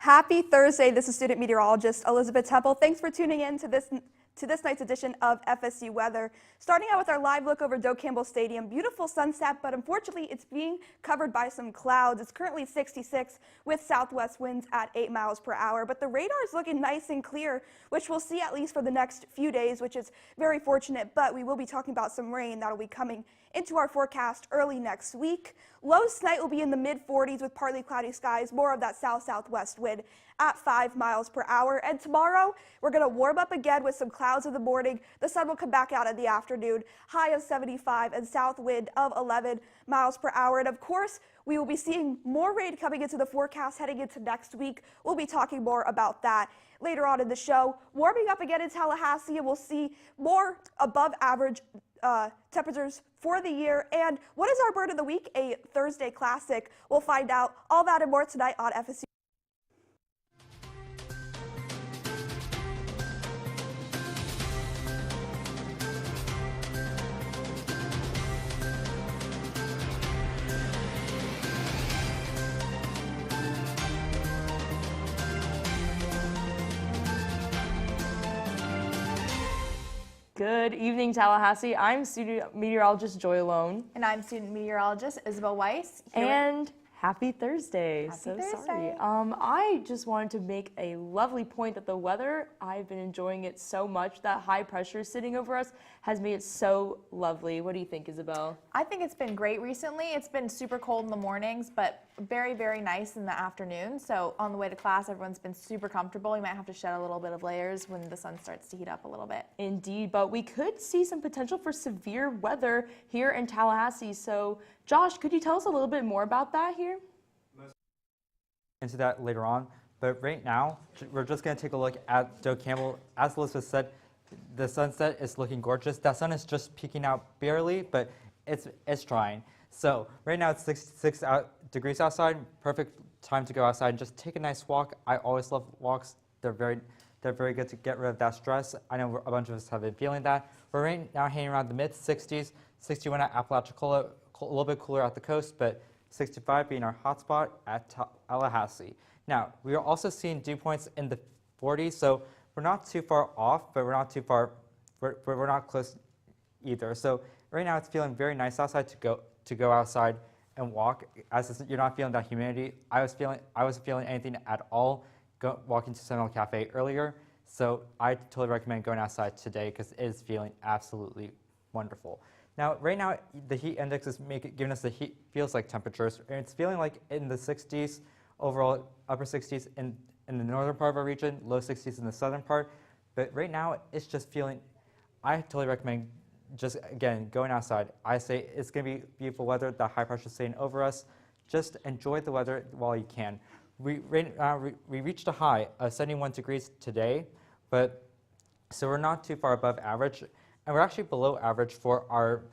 Happy Thursday. This is student meteorologist Elizabeth Temple. Thanks for tuning in to this night's edition of FSU Weather. Starting out with our live look over Doak Campbell Stadium. Beautiful sunset, but unfortunately it's being covered by some clouds. It's currently 66 with southwest winds at 8 miles per hour, but the radar is looking nice and clear, which we'll see at least for the next few days, which is very fortunate, but we will be talking about some rain that'll be coming into our forecast early next week. Lows tonight will be in the mid-40s with partly cloudy skies, more of that south-southwest wind at 5 miles per hour. And tomorrow, we're going to warm up again with some clouds in the morning. The sun will come back out in the afternoon, high of 75 and south wind of 11 miles per hour. And of course, we will be seeing more rain coming into the forecast heading into next week. We'll be talking more about that later on in the show. Warming up again in Tallahassee, and we'll see more above average temperatures for the year. And what is our bird of the week? A Thursday classic. We'll find out all that and more tonight on FSU. Good evening, Tallahassee. I'm student meteorologist Joy Alone. And I'm student meteorologist Isabel Weiss. And happy Thursday. Happy Thursday. I just wanted to make a lovely point that the weather, I've been enjoying it so much. That high pressure sitting over us has made it so lovely. What do you think, Isabel? I think it's been great recently. It's been super cold in the mornings, but very, very nice in the afternoon. So on the way to class, everyone's been super comfortable. You might have to shed a little bit of layers when the sun starts to heat up a little bit. Indeed, but we could see some potential for severe weather here in Tallahassee. So Josh, could you tell us a little bit more about that here? Into that later on, but right now we're just going to take a look at Doak Campbell. As Elizabeth said, the sunset is looking gorgeous. That sun is just peeking out barely, but it's trying. So right now it's 66 degrees outside. Perfect time to go outside and just take a nice walk. I always love walks. They're very good to get rid of that stress. I know a bunch of us have been feeling that. We're right now hanging around the mid-60s, 61 at Apalachicola, a little bit cooler at the coast, but 65 being our hotspot at Tallahassee. Now, we are also seeing dew points in the 40s, so we're not too far off, but we're not too far, we're not close either. So right now it's feeling very nice outside to go outside and walk. As you're not feeling that humidity. I wasn't feeling anything at all walking to Seminole Cafe earlier, so I totally recommend going outside today because it is feeling absolutely wonderful. Now, right now, the heat index is giving us the heat feels like temperatures, and it's feeling like in the 60s, overall upper 60s in the northern part of our region, low 60s in the southern part. But right now, it's just feeling, I totally recommend just, again, going outside. I say it's going to be beautiful weather, the high pressure staying over us. Just enjoy the weather while you can. We reached a high of 71 degrees today, but so we're not too far above average. And we're actually below average for our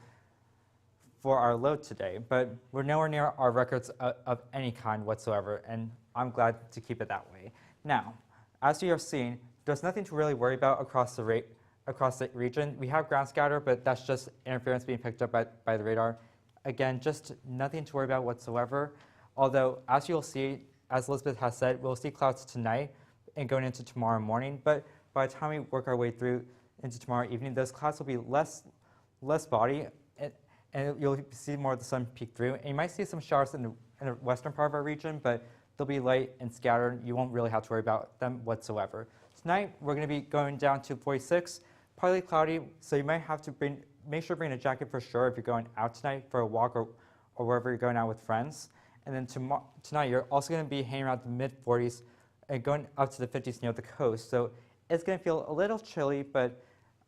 low today, but we're nowhere near our records of any kind whatsoever, and I'm glad to keep it that way. Now, as you have seen, there's nothing to really worry about across the region. We have ground scatter, but that's just interference being picked up by the radar. Again, just nothing to worry about whatsoever, although as you'll see, as Elizabeth has said, we'll see clouds tonight and going into tomorrow morning, but by the time we work our way through into tomorrow evening, those clouds will be less body, and you'll see more of the sun peek through. And you might see some showers in the western part of our region, but they'll be light and scattered. You won't really have to worry about them whatsoever. Tonight, we're going to be going down to 46, partly cloudy, so you might have to make sure to bring a jacket for sure if you're going out tonight for a walk or wherever you're going out with friends. And then tonight, you're also going to be hanging around the mid-40s and going up to the 50s near the coast. So it's going to feel a little chilly, but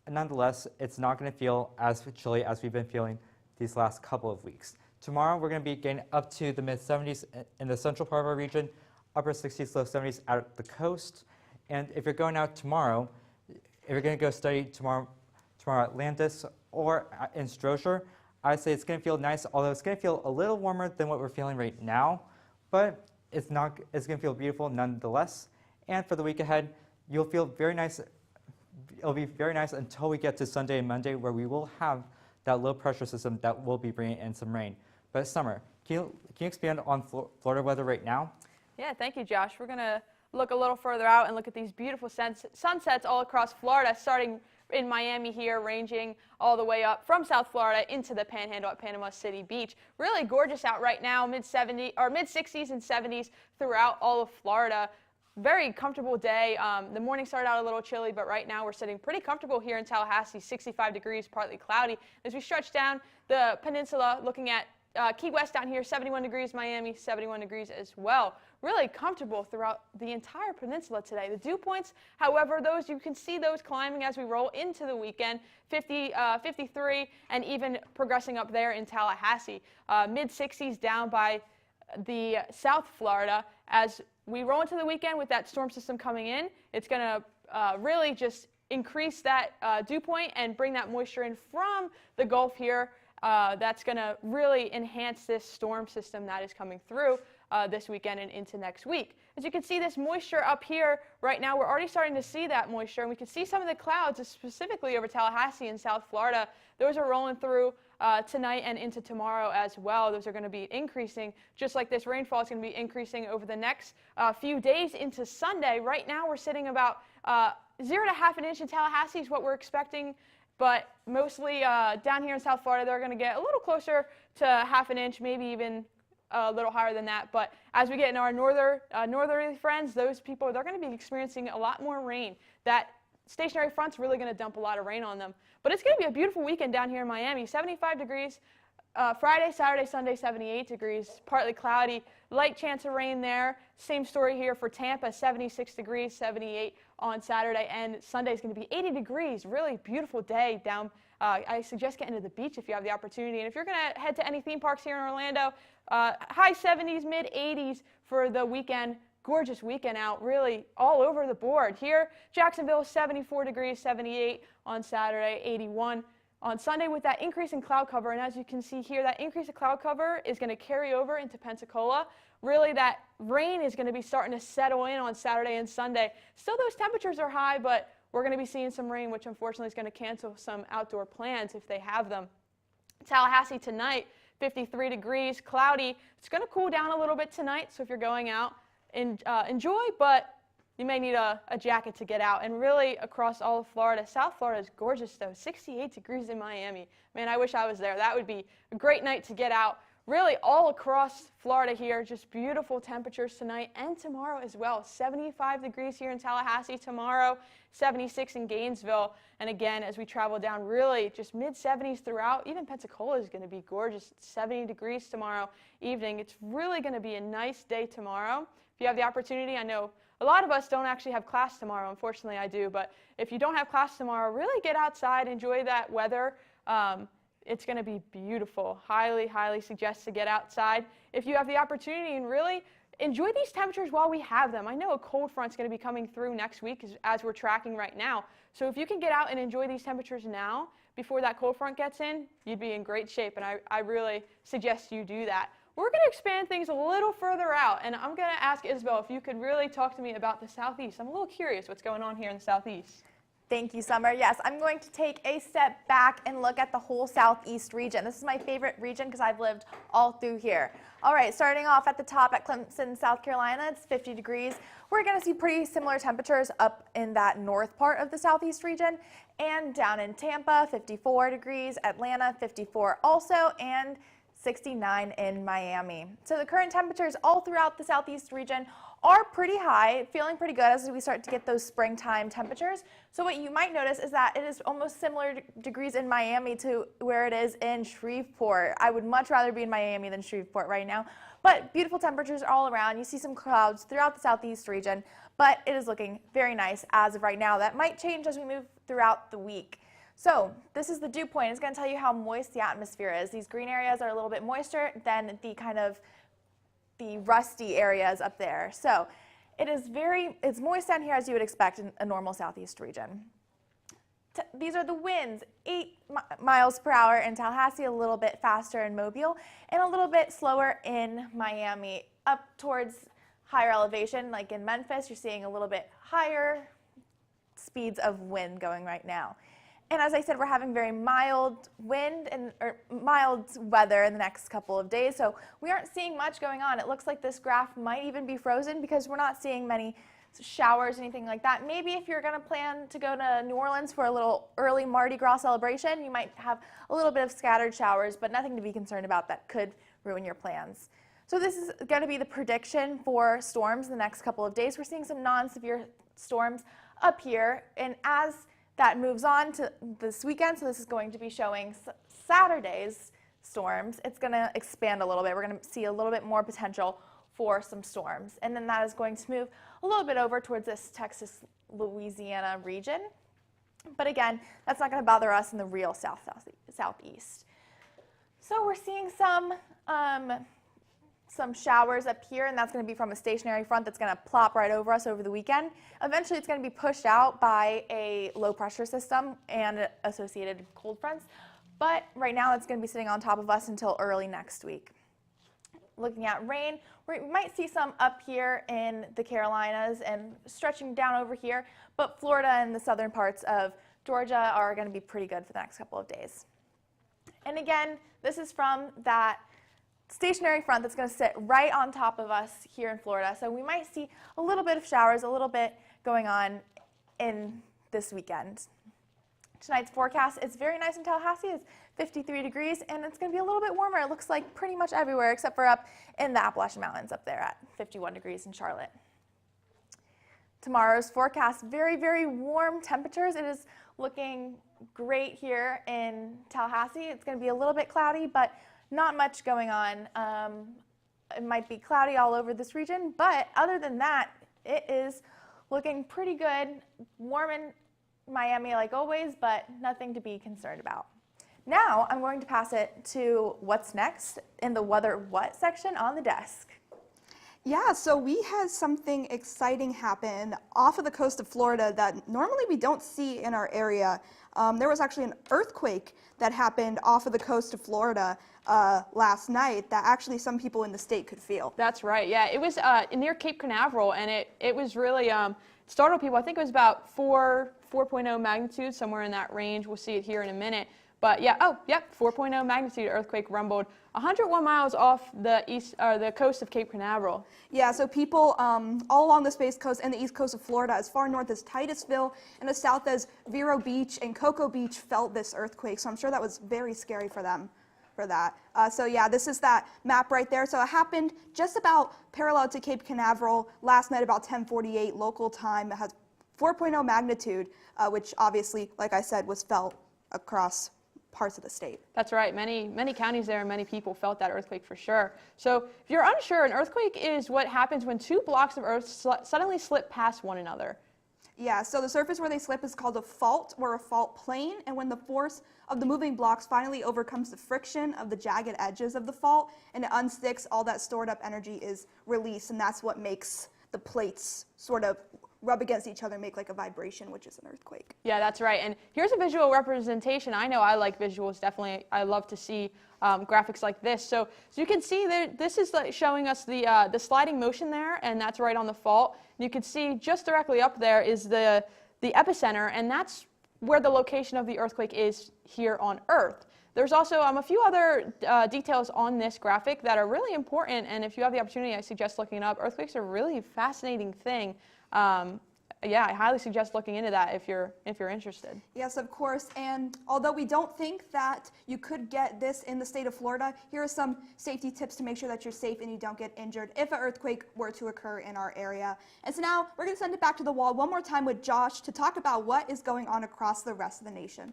nonetheless, it's not going to feel as chilly as we've been feeling these last couple of weeks. Tomorrow, we're going to be getting up to the mid-70s in the central part of our region, upper 60s, low 70s at the coast. And if you're going out tomorrow, if you're going to go study tomorrow at Landis or in Strozier, I'd say it's going to feel nice, although it's going to feel a little warmer than what we're feeling right now, but it's going to feel beautiful nonetheless. And for the week ahead, you'll feel very nice. It'll be very nice until we get to Sunday and Monday, where we will have that low pressure system that will be bringing in some rain. But Summer, can you expand on Florida weather right now? Yeah, thank you, Josh. We're going to look a little further out and look at these beautiful sunsets all across Florida, starting in Miami here, ranging all the way up from South Florida into the Panhandle at Panama City Beach. Really gorgeous out right now, mid-60s and 70s throughout all of Florida. Very comfortable day. The morning started out a little chilly, but right now we're sitting pretty comfortable here in Tallahassee, 65 degrees, partly cloudy. As we stretch down the peninsula, looking at Key West down here, 71 degrees, Miami, 71 degrees as well. Really comfortable throughout the entire peninsula today. The dew points, however, you can see those climbing as we roll into the weekend, 53, and even progressing up there in Tallahassee. Mid-60s down by the South Florida. As we roll into the weekend with that storm system coming in, it's going to really just increase that dew point and bring that moisture in from the Gulf here. That's going to really enhance this storm system that is coming through this weekend and into next week. As you can see, this moisture up here right now, we're already starting to see that moisture, and we can see some of the clouds specifically over Tallahassee and South Florida. Those are rolling through tonight and into tomorrow as well. Those are going to be increasing, just like this rainfall is going to be increasing over the next few days into Sunday. Right now, we're sitting about 0 to half an inch in Tallahassee is what we're expecting. But mostly down here in South Florida, they're going to get a little closer to half an inch, maybe even a little higher than that. But as we get in our northerly friends, those people, they're going to be experiencing a lot more rain. That stationary front's really going to dump a lot of rain on them. But it's going to be a beautiful weekend down here in Miami. 75 degrees Friday, Saturday, Sunday, 78 degrees, partly cloudy. Light chance of rain there. Same story here for Tampa, 76 degrees, 78 on Saturday, and Sunday is going to be 80 degrees. Really beautiful day down. I suggest getting to the beach if you have the opportunity. And if you're going to head to any theme parks here in Orlando, high 70s, mid 80s for the weekend. Gorgeous weekend out, really all over the board. Here, Jacksonville, 74 degrees, 78 on Saturday, 81 on Sunday with that increase in cloud cover. And as you can see here, that increase in cloud cover is going to carry over into Pensacola. Really, that rain is going to be starting to settle in on Saturday and Sunday. Still, those temperatures are high, but we're going to be seeing some rain, which unfortunately is going to cancel some outdoor plans if they have them. Tallahassee tonight, 53 degrees, cloudy. It's going to cool down a little bit tonight, so if you're going out, enjoy, but you may need a jacket to get out. And really, across all of Florida, South Florida is gorgeous, though. 68 degrees in Miami. Man, I wish I was there. That would be a great night to get out. Really, all across Florida here, just beautiful temperatures tonight and tomorrow as well. 75 degrees here in Tallahassee tomorrow, 76 in Gainesville. And again, as we travel down, really just mid-70s throughout. Even Pensacola is going to be gorgeous. 70 degrees tomorrow evening. It's really going to be a nice day tomorrow. If you have the opportunity, I know a lot of us don't actually have class tomorrow. Unfortunately, I do. But if you don't have class tomorrow, really get outside, enjoy that weather. It's going to be beautiful. Highly, highly suggest to get outside if you have the opportunity and really enjoy these temperatures while we have them. I know a cold front's going to be coming through next week as we're tracking right now. So if you can get out and enjoy these temperatures now before that cold front gets in, you'd be in great shape. And I really suggest you do that. We're going to expand things a little further out, and I'm going to ask Isabel if you could really talk to me about the Southeast. I'm a little curious what's going on here in the Southeast. Thank you, Summer. Yes, I'm going to take a step back and look at the whole Southeast region. This is my favorite region because I've lived all through here. All right, starting off at the top at Clemson, South Carolina, it's 50 degrees. We're going to see pretty similar temperatures up in that north part of the Southeast region. And down in Tampa, 54 degrees. Atlanta, 54 also, and 69 in Miami. So the current temperatures all throughout the Southeast region are pretty high, feeling pretty good as we start to get those springtime temperatures. So what you might notice is that it is almost similar degrees in Miami to where it is in Shreveport. I would much rather be in Miami than Shreveport right now, but beautiful temperatures all around. You see some clouds throughout the Southeast region, but it is looking very nice as of right now. That might change as we move throughout the week. So this is the dew point. It's going to tell you how moist the atmosphere is. These green areas are a little bit moister than the rusty areas up there. So it's moist down here as you would expect in a normal Southeast region. These are the winds, 8 miles per hour in Tallahassee, a little bit faster in Mobile, and a little bit slower in Miami. Up towards higher elevation, like in Memphis, you're seeing a little bit higher speeds of wind going right now. And as I said, we're having very mild wind or mild weather in the next couple of days, so we aren't seeing much going on. It looks like this graph might even be frozen because we're not seeing many showers, anything like that. Maybe if you're going to plan to go to New Orleans for a little early Mardi Gras celebration, you might have a little bit of scattered showers, but nothing to be concerned about that could ruin your plans. So this is going to be the prediction for storms the next couple of days. We're seeing some non-severe storms up here, and as that moves on to this weekend, so this is going to be showing Saturday's storms, it's going to expand a little bit. We're going to see a little bit more potential for some storms, and then that is going to move a little bit over towards this Texas, Louisiana region. But again, that's not going to bother us in the real southeast. So we're seeing some showers up here, and that's going to be from a stationary front that's going to plop right over us over the weekend. Eventually, it's going to be pushed out by a low pressure system and associated cold fronts, but right now it's going to be sitting on top of us until early next week. Looking at rain, we might see some up here in the Carolinas and stretching down over here, but Florida and the southern parts of Georgia are going to be pretty good for the next couple of days. And again, this is from that stationary front that's going to sit right on top of us here in Florida. So we might see a little bit of showers, a little bit going on in this weekend. Tonight's forecast is very nice in Tallahassee. It's 53 degrees, and it's going to be a little bit warmer. It looks like pretty much everywhere except for up in the Appalachian Mountains up there at 51 degrees in Charlotte. Tomorrow's forecast, very, very warm temperatures. It is looking great here in Tallahassee. It's going to be a little bit cloudy, but not much going on. It might be cloudy all over this region, but other than that, it is looking pretty good. Warm in Miami like always, but nothing to be concerned about. Now I'm going to pass it to what's next in the Weather What section on the desk. Yeah, so we had something exciting happen off of the coast of Florida that normally we don't see in our area. There was actually an earthquake that happened off of the coast of Florida last night that actually some people in the state could feel. That's right. Yeah, it was near Cape Canaveral, and it was really startled people. I think it was about 4.0 magnitude, somewhere in that range. We'll see it here in a minute. But yeah, 4.0 magnitude earthquake rumbled 101 miles off the coast of Cape Canaveral. Yeah, so people all along the Space Coast and the east coast of Florida, as far north as Titusville and as south as Vero Beach and Cocoa Beach, felt this earthquake. So I'm sure that was very scary for them for that. So yeah, this is that map right there. So it happened just about parallel to Cape Canaveral last night about 10:48 local time. It has 4.0 magnitude, which obviously, like I said, was felt across parts of the state. That's right. Many counties there and many people felt that earthquake for sure. So if you're unsure, an earthquake is what happens when two blocks of earth suddenly slip past one another. Yeah, so the surface where they slip is called a fault or a fault plane, and when the force of the moving blocks finally overcomes the friction of the jagged edges of the fault and it unsticks, all that stored up energy is released, and that's what makes the plates sort of rub against each other, make like a vibration, which is an earthquake. Yeah, that's right. And here's a visual representation. I know I like visuals, definitely. I love to see graphics like this. So you can see that this is showing us the sliding motion there, and that's right on the fault. You can see just directly up there is the epicenter, and that's where the location of the earthquake is here on Earth. There's also a few other details on this graphic that are really important, and if you have the opportunity, I suggest looking it up. Earthquakes are a really fascinating thing. Yeah, I highly suggest looking into that if you're interested. Yes, of course. And although we don't think that you could get this in the state of Florida, here are some safety tips to make sure that you're safe and you don't get injured if an earthquake were to occur in our area. And so now we're going to send it back to the wall one more time with Josh to talk about what is going on across the rest of the nation.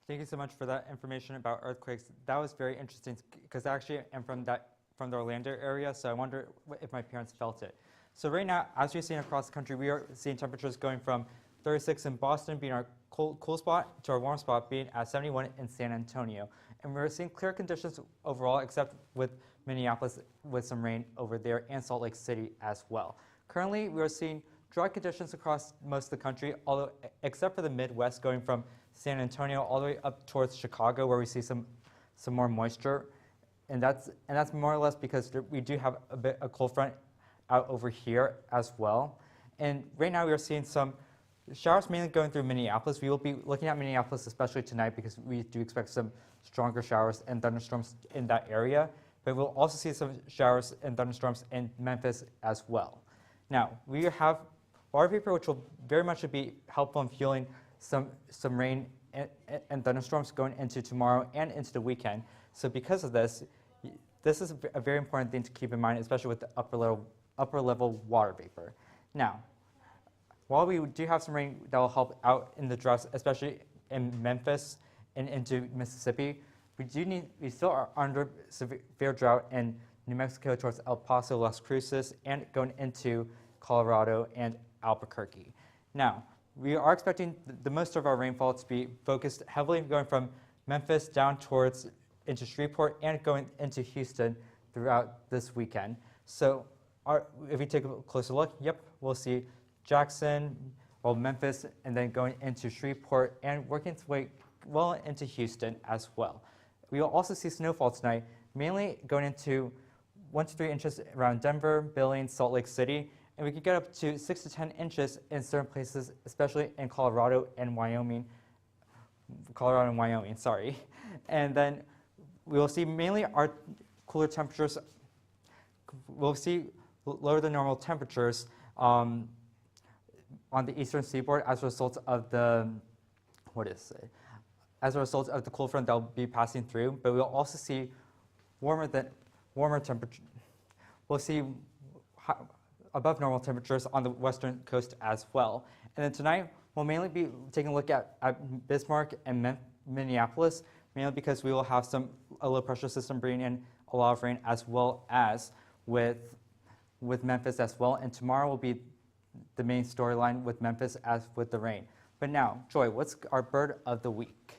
Thank you so much for that information about earthquakes. That was very interesting because actually I'm from the Orlando area, so I wonder if my parents felt it. So right now, as you're seeing across the country, we are seeing temperatures going from 36 in Boston being our cool spot to our warm spot being at 71 in San Antonio. And we're seeing clear conditions overall, except with Minneapolis with some rain over there and Salt Lake City as well. Currently, we are seeing dry conditions across most of the country, although except for the Midwest going from San Antonio all the way up towards Chicago where we see some more moisture. And that's more or less because we do have a cold front out over here as well. And right now we are seeing some showers mainly going through Minneapolis. We will be looking at Minneapolis especially tonight because we do expect some stronger showers and thunderstorms in that area. But we'll also see some showers and thunderstorms in Memphis as well. Now, we have water vapor, which will very much be helpful in fueling some rain and thunderstorms going into tomorrow and into the weekend. So because of this, this is a very important thing to keep in mind, especially with the upper level water vapor. Now, while we do have some rain that will help out in the droughts, especially in Memphis and into Mississippi, we still are under severe drought in New Mexico towards El Paso, Las Cruces, and going into Colorado and Albuquerque. Now, we are expecting the most of our rainfall to be focused heavily going from Memphis down towards into Shreveport and going into Houston throughout this weekend. So if we take a closer look, yep, we'll see Jackson, Memphis, and then going into Shreveport and working its way well into Houston as well. We will also see snowfall tonight, mainly going into 1 to 3 inches around Denver, Billings, Salt Lake City, and we could get up to 6 to 10 inches in certain places, especially in Colorado and Wyoming, sorry. And then we will see mainly our cooler temperatures. We'll see lower than normal temperatures on the eastern seaboard as a result of the, as a result of the cold front that will be passing through, but we'll also see warmer temperature. We'll see above normal temperatures on the western coast as well. And then tonight, we'll mainly be taking a look at Bismarck and Minneapolis, mainly because we will have a low pressure system bringing in a lot of rain, as well as with Memphis as well. And tomorrow will be the main storyline with Memphis as with the rain. But now, Joy, what's our bird of the week?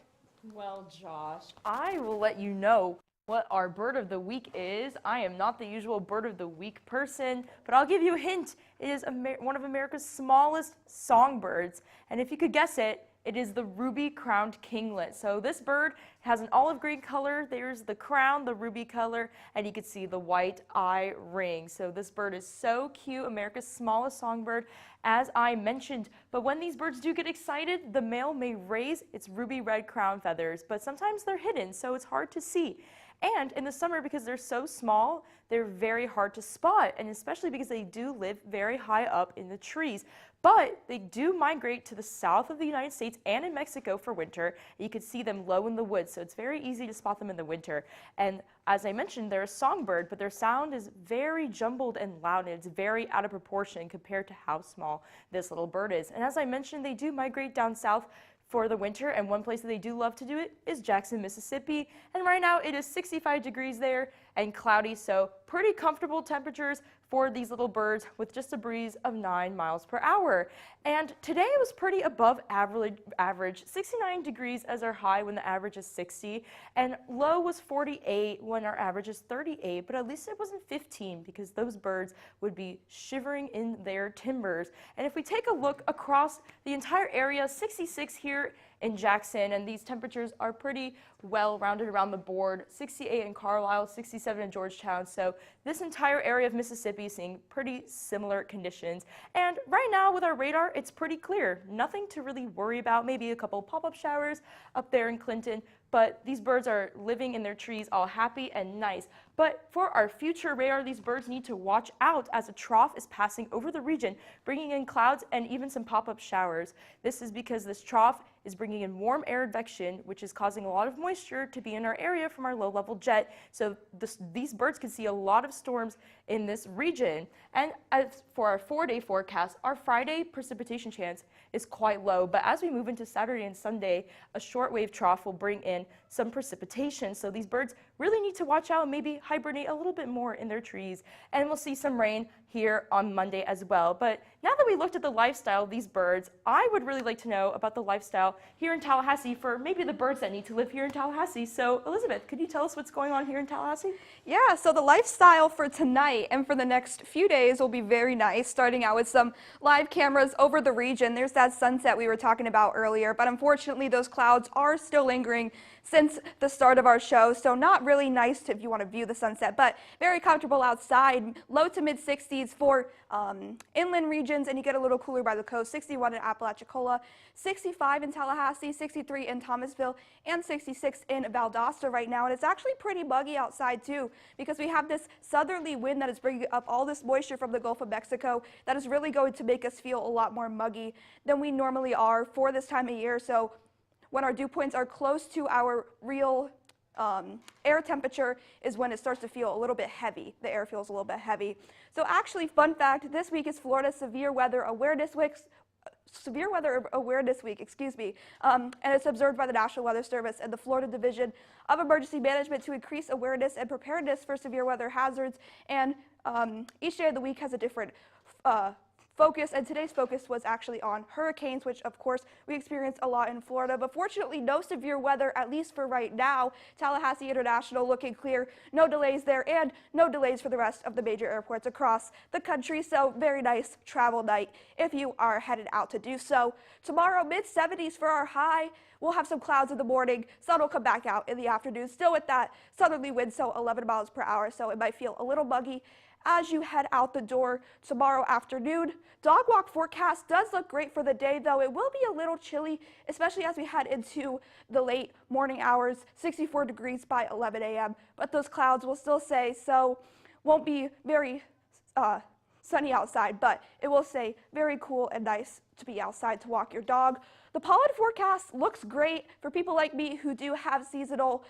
Well, Josh, I will let you know what our bird of the week is. I am not the usual bird of the week person, but I'll give you a hint. It is one of America's smallest songbirds, and if you could guess it, it is the ruby-crowned kinglet. So this bird has an olive green color. There's the crown, the ruby color, and you can see the white eye ring. So this bird is so cute, America's smallest songbird, as I mentioned. But when these birds do get excited, the male may raise its ruby red crown feathers, but sometimes they're hidden, so it's hard to see. And in the summer, because they're so small, they're very hard to spot, and especially because they do live very high up in the trees. But they do migrate to the south of the United States and in Mexico for winter. You can see them low in the woods, so it's very easy to spot them in the winter. And as I mentioned, they're a songbird, but their sound is very jumbled and loud, and it's very out of proportion compared to how small this little bird is. And as I mentioned, they do migrate down south for the winter, and one place that they do love to do it is Jackson, Mississippi. And right now it is 65 degrees there and cloudy, so pretty comfortable temperatures for these little birds with just a breeze of 9 miles per hour. And today it was pretty above average, 69 degrees as our high when the average is 60, and low was 48 when our average is 38, but at least it wasn't 15 because those birds would be shivering in their timbers. And if we take a look across the entire area, 66 here in Jackson, and these temperatures are pretty well rounded around the board, 68 in Carlisle, 67 in Georgetown, so this entire area of Mississippi is seeing pretty similar conditions. And right now with our radar, it's pretty clear. Nothing to really worry about, maybe a couple pop-up showers up there in Clinton, but these birds are living in their trees all happy and nice. But for our future radar, these birds need to watch out as a trough is passing over the region, bringing in clouds and even some pop-up showers. This is because this trough is bringing in warm air advection, which is causing a lot of moisture to be in our area from our low-level jet. So these birds can see a lot of storms in this region. And as for our 4-day forecast, our Friday precipitation chance is quite low. But as we move into Saturday and Sunday, a shortwave trough will bring in some precipitation. So these birds really need to watch out and maybe hibernate a little bit more in their trees. And we'll see some rain here on Monday as well. But now that we looked at the lifestyle of these birds, I would really like to know about the lifestyle here in Tallahassee for maybe the birds that need to live here in Tallahassee. So Elizabeth, could you tell us what's going on here in Tallahassee? Yeah, so the lifestyle for tonight and for the next few days will be very nice, starting out with some live cameras over the region. There's that sunset we were talking about earlier, but unfortunately those clouds are still lingering since the start of our show, so not really nice if you want to view the sunset, but very comfortable outside. Low to mid 60s for inland regions, and you get a little cooler by the coast. 61 in Apalachicola, 65 in Tallahassee, 63 in Thomasville, and 66 in Valdosta right now. And it's actually pretty muggy outside too, because we have this southerly wind that is bringing up all this moisture from the Gulf of Mexico that is really going to make us feel a lot more muggy than we normally are for this time of year. So when our dew points are close to our real air temperature is when it starts to feel a little bit heavy. The air feels a little bit heavy. So actually, fun fact, this week is Florida's Severe Weather Awareness Week, and it's observed by the National Weather Service and the Florida Division of Emergency Management to increase awareness and preparedness for severe weather hazards. And each day of the week has a different focus, and today's focus was actually on hurricanes, which of course we experience a lot in Florida, but fortunately no severe weather, at least for right now. Tallahassee International looking clear, no delays there, and no delays for the rest of the major airports across the country, so very nice travel night if you are headed out to do so. Tomorrow, mid-70s for our high. We'll have some clouds in the morning, sun will come back out in the afternoon, still with that southerly wind, so 11 miles per hour, so it might feel a little muggy as you head out the door tomorrow afternoon. Dog walk forecast does look great for the day, though it will be a little chilly, especially as we head into the late morning hours. 64 degrees by 11 a.m., but those clouds will still stay, so won't be very sunny outside, but it will stay very cool and nice to be outside to walk your dog. The pollen forecast looks great for people like me who do have seasonal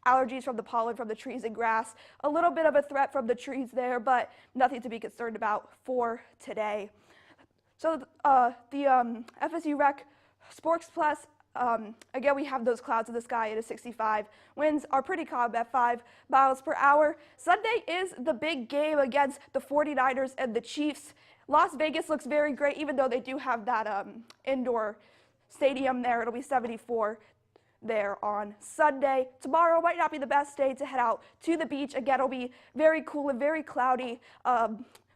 allergies from the pollen from the trees and grass. A little bit of a threat from the trees there, but nothing to be concerned about for today. So the FSU Rec Sports Plus, again, we have those clouds in the sky at a 65. Winds are pretty calm at 5 miles per hour. Sunday is the big game against the 49ers and the Chiefs. Las Vegas looks very great, even though they do have that indoor stadium there. It'll be 74 there on Sunday. Tomorrow might not be the best day to head out to the beach. Again, it'll be very cool and very cloudy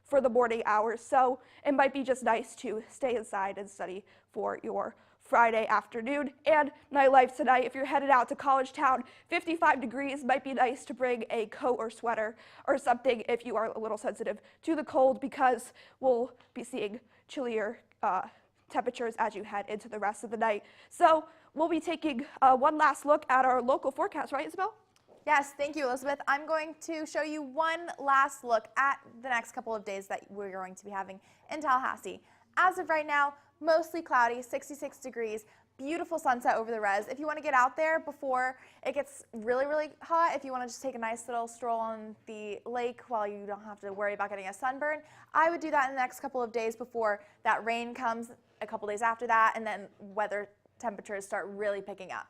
for the morning hours, so it might be just nice to stay inside and study for your Friday afternoon. And nightlife tonight, if you're headed out to College Town, 55 degrees, might be nice to bring a coat or sweater or something if you are a little sensitive to the cold, because we'll be seeing chillier temperatures as you head into the rest of the night. So we'll be taking one last look at our local forecast, right, Isabel? Yes, thank you, Elizabeth. I'm going to show you one last look at the next couple of days that we're going to be having in Tallahassee. As of right now, mostly cloudy, 66 degrees, beautiful sunset over the res. If you want to get out there before it gets really, really hot, if you want to just take a nice little stroll on the lake while you don't have to worry about getting a sunburn, I would do that in the next couple of days before that rain comes, a couple days after that, and then weather temperatures start really picking up.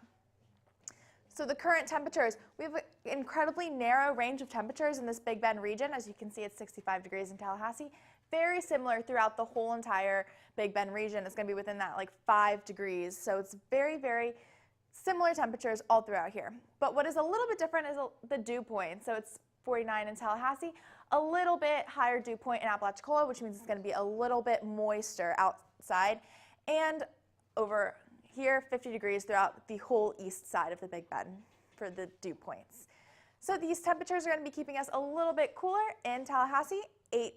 So the current temperatures, we have an incredibly narrow range of temperatures in this Big Bend region. As you can see, it's 65 degrees in Tallahassee. Very similar throughout the whole entire Big Bend region. It's going to be within that like 5 degrees. So it's very, very similar temperatures all throughout here. But what is a little bit different is the dew point. So it's 49 in Tallahassee, a little bit higher dew point in Apalachicola, which means it's going to be a little bit moister outside. And over here, 50 degrees throughout the whole east side of the Big Bend for the dew points. So these temperatures are going to be keeping us a little bit cooler in Tallahassee, 8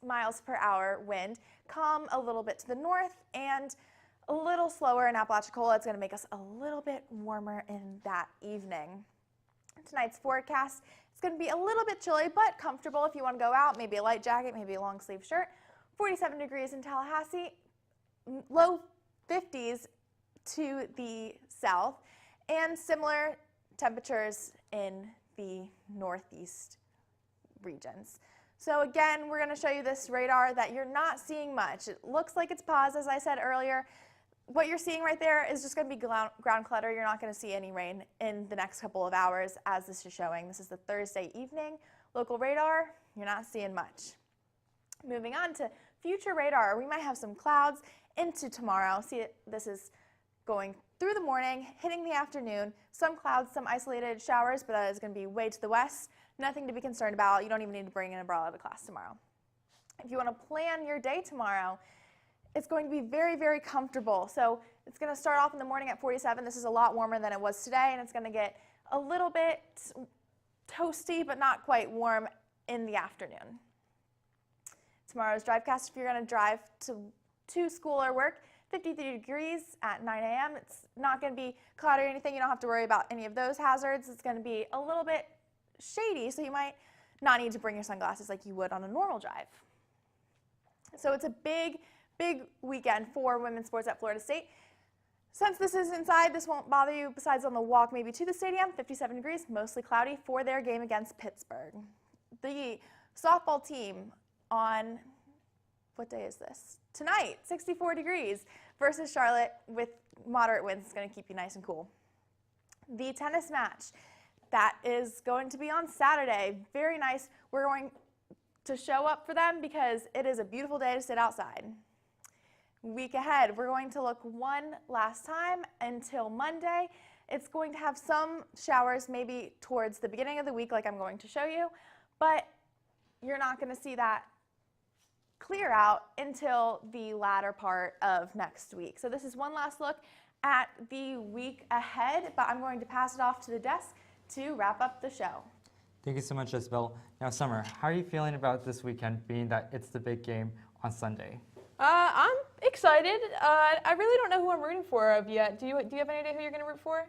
miles per hour wind, calm a little bit to the north, and a little slower in Apalachicola. It's going to make us a little bit warmer in that evening. Tonight's forecast, it's going to be a little bit chilly, but comfortable if you want to go out, maybe a light jacket, maybe a long sleeve shirt. 47 degrees in Tallahassee, low 50s to the south, and similar temperatures in the northeast regions. So again, we're going to show you this radar that you're not seeing much. It looks like it's paused, as I said earlier. What you're seeing right there is just going to be ground clutter. You're not going to see any rain in the next couple of hours, as this is showing. This is the Thursday evening local radar. You're not seeing much. Moving on to future radar, we might have some clouds into tomorrow. See, this is going through the morning, hitting the afternoon. Some clouds, some isolated showers, but that is going to be way to the west. Nothing to be concerned about. You don't even need to bring an umbrella to class tomorrow. If you want to plan your day tomorrow, it's going to be very, very comfortable. So it's going to start off in the morning at 47. This is a lot warmer than it was today, and it's going to get a little bit toasty, but not quite warm in the afternoon. Tomorrow's drivecast, if you're going to drive to school or work, 53 degrees at 9 a.m. It's not going to be cloudy or anything. You don't have to worry about any of those hazards. It's going to be a little bit shady, so you might not need to bring your sunglasses like you would on a normal drive. So it's a big, big weekend for women's sports at Florida State. Since this is inside, this won't bother you besides on the walk maybe to the stadium. 57 degrees, mostly cloudy for their game against Pittsburgh. The softball team on, what day is this? Tonight, 64 degrees versus Charlotte with moderate winds. It's going to keep you nice and cool. The tennis match, that is going to be on Saturday. Very nice. We're going to show up for them because it is a beautiful day to sit outside. Week ahead, we're going to look one last time until Monday. It's going to have some showers maybe towards the beginning of the week like I'm going to show you, but you're not going to see that clear out until the latter part of next week. So this is one last look at the week ahead, but I'm going to pass it off to the desk to wrap up the show. Thank you so much, Isabel. Now, Summer, how are you feeling about this weekend, being that it's the big game on Sunday? I'm excited. I really don't know who I'm rooting for yet. Do you have any idea who you're going to root for?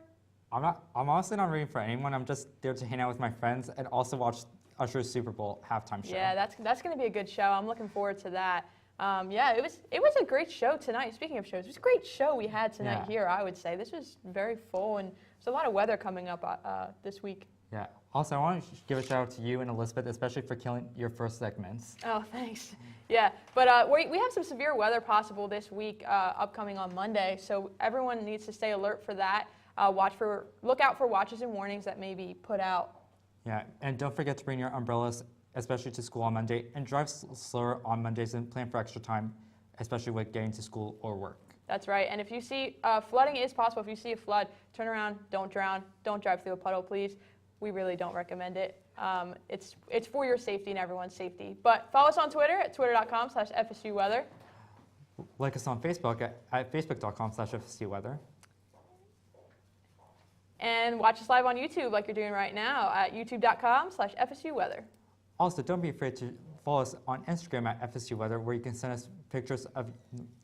I'm honestly not rooting for anyone. I'm just there to hang out with my friends and also watch Usher's Super Bowl halftime show. Yeah, that's going to be a good show. I'm looking forward to that. Yeah, it was a great show tonight. Speaking of shows, it was a great show we had tonight here, I would say. This was very full, and there's a lot of weather coming up this week. Yeah. Also, I want to give a shout out to you and Elizabeth, especially for killing your first segments. Oh, thanks. Yeah, but we have some severe weather possible this week, upcoming on Monday, so everyone needs to stay alert for that. Look out for watches and warnings that may be put out. Yeah, and don't forget to bring your umbrellas, especially to school on Monday, and drive slower on Mondays and plan for extra time, especially with getting to school or work. That's right, and if you see flooding is possible. If you see a flood, turn around, don't drown, don't drive through a puddle, please. We really don't recommend it. It's for your safety and everyone's safety. But follow us on Twitter at twitter.com/FSUweather. Like us on Facebook at facebook.com/FSUweather. And watch us live on YouTube like you're doing right now at youtube.com/FSUweather. Also, don't be afraid to follow us on Instagram at FSUweather, where you can send us pictures of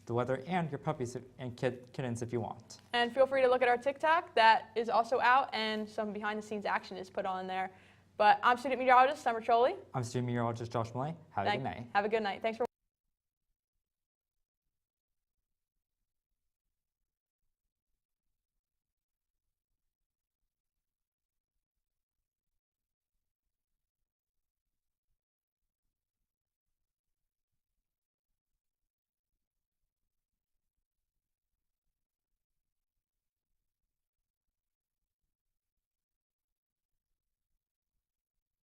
the weather and your puppies and kittens if you want. And feel free to look at our TikTok. That is also out, and some behind-the-scenes action is put on there. But I'm student meteorologist Summer Trolley. I'm student meteorologist Josh Millay. Have a good night. Have a good night. Thanks for